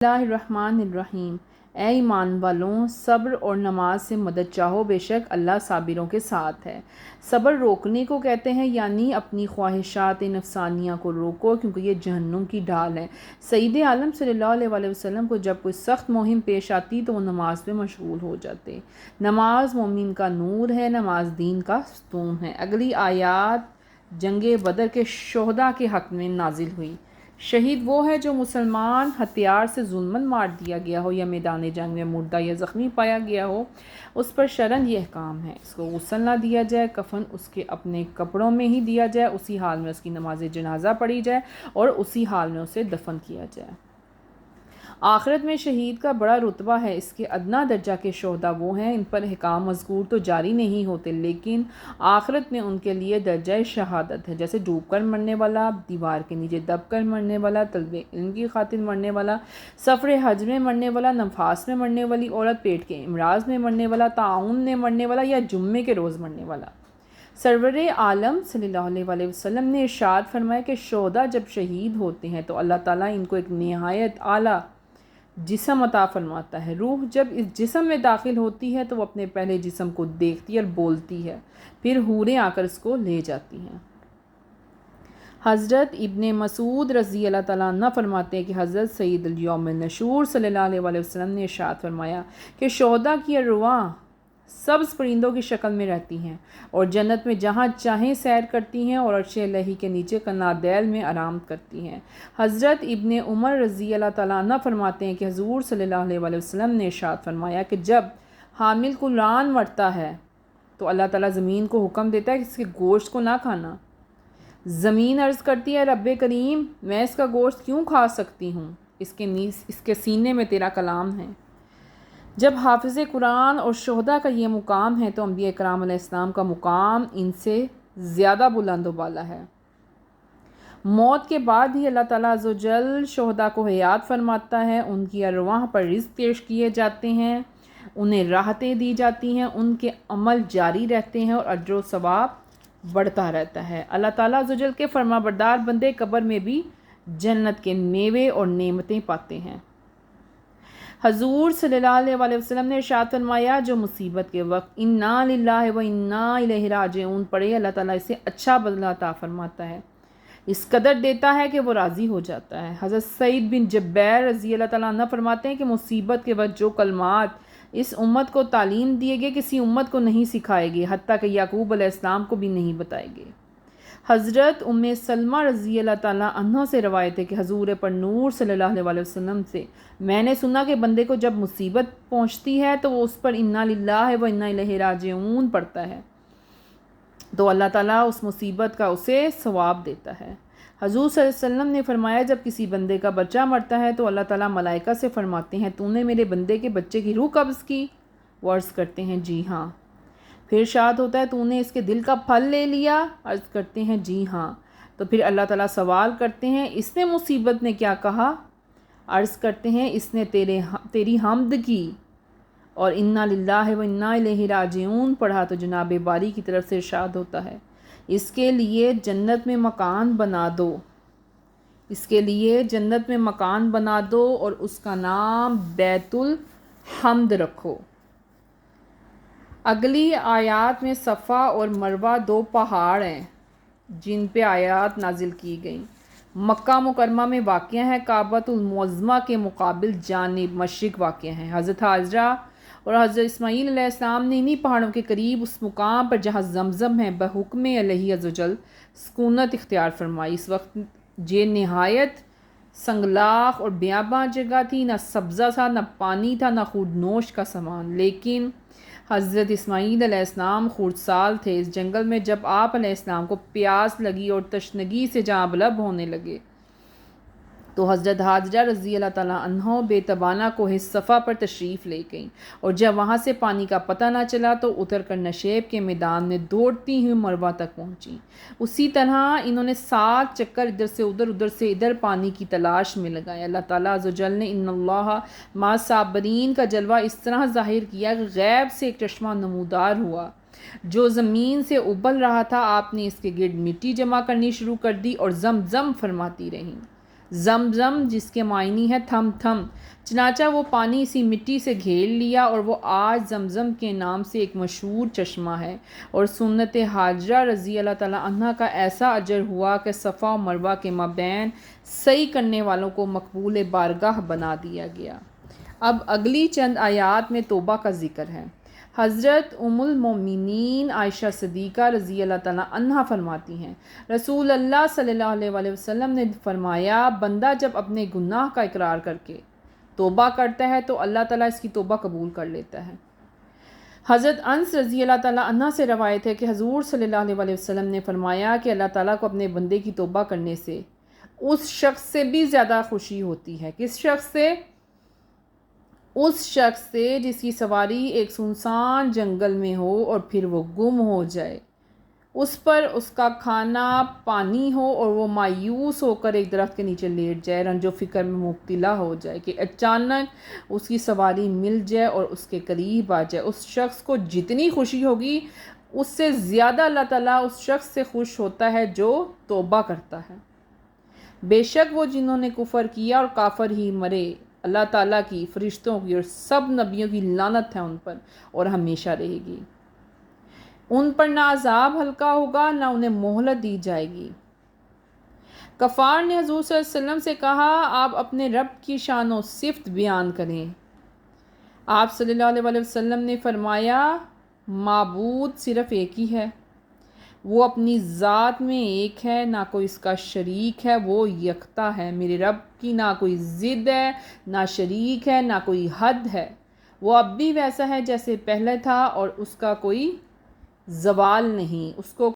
اللہ الرحمن الرحیم۔ اے ایمان والوں، صبر اور نماز سے مدد چاہو، بے شک اللہ صابروں کے ساتھ ہے۔ صبر روکنے کو کہتے ہیں، یعنی اپنی خواہشات نفسانیہ کو روکو، کیونکہ یہ جہنم کی ڈھال ہے۔ سید عالم صلی اللہ علیہ وسلم کو جب کوئی سخت مہم پیش آتی تو وہ نماز میں مشغول ہو جاتے۔ نماز مومن کا نور ہے، نماز دین کا ستون ہے۔ اگلی آیات جنگ بدر کے شہداء کے حق میں نازل ہوئی۔ شہید وہ ہے جو مسلمان ہتھیار سے ظلماً مار دیا گیا ہو یا میدان جنگ میں مردہ یا زخمی پایا گیا ہو، اس پر شرعاً یہ احکام ہے: اس کو غسل نہ دیا جائے، کفن اس کے اپنے کپڑوں میں ہی دیا جائے، اسی حال میں اس کی نماز جنازہ پڑھی جائے اور اسی حال میں اسے دفن کیا جائے۔ آخرت میں شہید کا بڑا رتبہ ہے۔ اس کے ادنا درجہ کے شہداء وہ ہیں، ان پر احکام مذکور تو جاری نہیں ہوتے، لیکن آخرت میں ان کے لیے درجہ شہادت ہے، جیسے ڈوب کر مرنے والا، دیوار کے نیچے دب کر مرنے والا، طلب علم کی خاطر مرنے والا، سفر حج میں مرنے والا، نفاس میں مرنے والی عورت، پیٹ کے امراض میں مرنے والا، طاعون میں مرنے والا یا جمعے کے روز مرنے والا۔ سرور عالم صلی اللہ علیہ وسلم نے ارشاد فرمایا کہ شہداء جب شہید ہوتے ہیں تو اللہ تعالیٰ ان کو ایک نہایت اعلیٰ جسم عطا فرماتا ہے۔ روح جب اس جسم میں داخل ہوتی ہے تو وہ اپنے پہلے جسم کو دیکھتی اور بولتی ہے، پھر حوریں آ کر اس کو لے جاتی ہیں۔ حضرت ابن مسعود رضی اللہ تعالیٰ عنہ فرماتے ہیں کہ حضرت سید الیوم النشور صلی اللہ علیہ وسلم نے ارشاد فرمایا کہ شہداء کی ارواح سبز پرندوں کی شکل میں رہتی ہیں اور جنت میں جہاں چاہیں سیر کرتی ہیں اور عرش الہی کے نیچے کنادیل میں آرام کرتی ہیں۔ حضرت ابن عمر رضی اللہ تعالیٰ عنہ فرماتے ہیں کہ حضور صلی اللہ علیہ وسلم نے ارشاد فرمایا کہ جب حامل قرآن مرتا ہے تو اللہ تعالیٰ زمین کو حکم دیتا ہے کہ اس کے گوشت کو نہ کھانا۔ زمین عرض کرتی ہے: رب کریم، میں اس کا گوشت کیوں کھا سکتی ہوں؟ اس کے سینے میں تیرا کلام ہے۔ جب حافظ قرآن اور شہداء کا یہ مقام ہے تو انبیاء کرام علیہ السلام کا مقام ان سے زیادہ بلند و بالا ہے۔ موت کے بعد بھی اللہ تعالیٰ عز و جل شہداء کو حیات فرماتا ہے، ان کی ارواح پر رزق پیش کیے جاتے ہیں، انہیں راحتیں دی جاتی ہیں، ان کے عمل جاری رہتے ہیں اور اجر و ثواب بڑھتا رہتا ہے۔ اللہ تعالیٰ عز و جل کے فرمانبردار بندے قبر میں بھی جنت کے میوے اور نعمتیں پاتے ہیں۔ حضور صلی اللہ علیہ وسلم نے ارشاد فرمایا: جو مصیبت کے وقت انا للہ و انا الیہ راجعون پڑھے، اللہ تعالیٰ اسے اچھا بدلہ عطا فرماتا ہے، اس قدر دیتا ہے کہ وہ راضی ہو جاتا ہے۔ حضرت سعید بن جبیر رضی اللہ تعالیٰ عنہ فرماتے ہیں کہ مصیبت کے وقت جو کلمات اس امت کو تعلیم دیے گئے کسی امت کو نہیں سکھائے گے، حتیٰ کہ یعقوب علیہ السلام کو بھی نہیں بتائے گے۔ حضرت ام سلمہ رضی اللہ تعالیٰ عنہ سے روایت ہے کہ حضور پر نور صلی اللہ علیہ وسلم سے میں نے سنا کہ بندے کو جب مصیبت پہنچتی ہے تو وہ اس پر انا للہ و انا الیہ راجعون پڑھتا ہے تو اللہ تعالیٰ اس مصیبت کا اسے ثواب دیتا ہے۔ حضور صلی اللہ علیہ وسلم نے فرمایا: جب کسی بندے کا بچہ مرتا ہے تو اللہ تعالیٰ ملائکہ سے فرماتے ہیں: تو نے میرے بندے کے بچے کی روح قبض کی؟ وہ عرض کرتے ہیں: جی ہاں۔ پھر ارشاد ہوتا ہے: تو نے اس کے دل کا پھل لے لیا؟ عرض کرتے ہیں: جی ہاں۔ تو پھر اللہ تعالیٰ سوال کرتے ہیں: اس نے مصیبت نے کیا کہا؟ عرض کرتے ہیں: اس نے تیری حمد کی اور انا للہ و انا الیہ راجعون پڑھا۔ تو جناب باری کی طرف سے ارشاد ہوتا ہے: اس کے لیے جنت میں مکان بنا دو، اس کے لیے جنت میں مکان بنا دو اور اس کا نام بیت الحمد رکھو۔ اگلی آیات میں صفا اور مروہ دو پہاڑ ہیں جن پہ آیات نازل کی گئیں۔ مکہ مکرمہ میں واقع ہیں، کعبۃ المعظمہ کے مقابل جانب مشرق واقع ہیں۔ حضرت حاجرہ اور حضرت اسماعیل علیہ السلام نے انہی پہاڑوں کے قریب اس مقام پر جہاں زمزم ہے بحکم الہی عز و جل سکونت اختیار فرمائی۔ اس وقت یہ نہایت سنگلاخ اور بیاباں جگہ تھی، نہ سبزہ تھا، نہ پانی تھا، نہ خود نوش کا سامان، لیکن حضرت اسماعیل علیہ السلام خردسال تھے۔ اس جنگل میں جب آپ علیہ السلام کو پیاس لگی اور تشنگی سے جاں بلب ہونے لگے تو حضرت حاجرہ رضی اللہ تعالیٰ عنہ بے تبانہ کوہ صفا پر تشریف لے گئیں، اور جب وہاں سے پانی کا پتہ نہ چلا تو اتر کر نشیب کے میدان میں دوڑتی ہوئی مروہ تک پہنچیں۔ اسی طرح انہوں نے 7 چکر ادھر سے ادھر پانی کی تلاش میں لگائے۔ اللہ تعالیٰ عز و جل نے ان اللہ مع الصابرین کا جلوہ اس طرح ظاہر کیا کہ غیب سے ایک چشمہ نمودار ہوا جو زمین سے ابل رہا تھا۔ آپ نے اس کے گرد مٹی جمع کرنی شروع کر دی اور زمزم فرماتی رہیں۔ زمزم جس کے معنی ہے تھم تھم، چنانچہ وہ پانی اسی مٹی سے گھیر لیا اور وہ آج زمزم کے نام سے ایک مشہور چشمہ ہے۔ اور سنت حاجرہ رضی اللہ تعالیٰ عنہ کا ایسا اجر ہوا کہ صفا و مروہ کے مابین سعی کرنے والوں کو مقبول بارگاہ بنا دیا گیا۔ اب اگلی چند آیات میں توبہ کا ذکر ہے۔ حضرت ام المومنین عائشہ صدیقہ رضی اللہ تعالیٰ عنہ فرماتی ہیں، رسول اللہ صلی اللہ علیہ وآلہ وسلم نے فرمایا، بندہ جب اپنے گناہ کا اقرار کر کے توبہ کرتا ہے تو اللہ تعالیٰ اس کی توبہ قبول کر لیتا ہے۔ حضرت انس رضی اللہ تعالیٰ عنہ سے روایت ہے کہ حضور صلی اللہ علیہ وآلہ وسلم نے فرمایا کہ اللہ تعالیٰ کو اپنے بندے کی توبہ کرنے سے اس شخص سے بھی زیادہ خوشی ہوتی ہے۔ کس شخص سے؟ اس شخص سے جس کی سواری ایک سنسان جنگل میں ہو اور پھر وہ گم ہو جائے، اس پر اس کا کھانا پانی ہو اور وہ مایوس ہو کر ایک درخت کے نیچے لیٹ جائے، رنج و فکر میں مبتلا ہو جائے کہ اچانک اس کی سواری مل جائے اور اس کے قریب آ جائے۔ اس شخص کو جتنی خوشی ہوگی اس سے زیادہ اللہ تعالیٰ اس شخص سے خوش ہوتا ہے جو توبہ کرتا ہے۔ بے شک وہ جنہوں نے کفر کیا اور کافر ہی مرے، اللہ تعالیٰ کی، فرشتوں کی اور سب نبیوں کی لعنت ہے ان پر اور ہمیشہ رہے گی۔ ان پر نہ عذاب ہلکا ہوگا نہ انہیں مہلت دی جائے گی۔ کفار نے حضور صلی اللہ علیہ وسلم سے کہا، آپ اپنے رب کی شان و صفت بیان کریں۔ آپ صلی اللہ علیہ وآلہ وسلم نے فرمایا، معبود صرف ایک ہی ہے، وہ اپنی ذات میں ایک ہے، نہ کوئی اس کا شریک ہے، وہ یکتا ہے۔ میرے رب کی نہ کوئی ضد ہے، نہ شریک ہے، نہ کوئی حد ہے، وہ اب بھی ویسا ہے جیسے پہلے تھا اور اس کا کوئی زوال نہیں، اس کو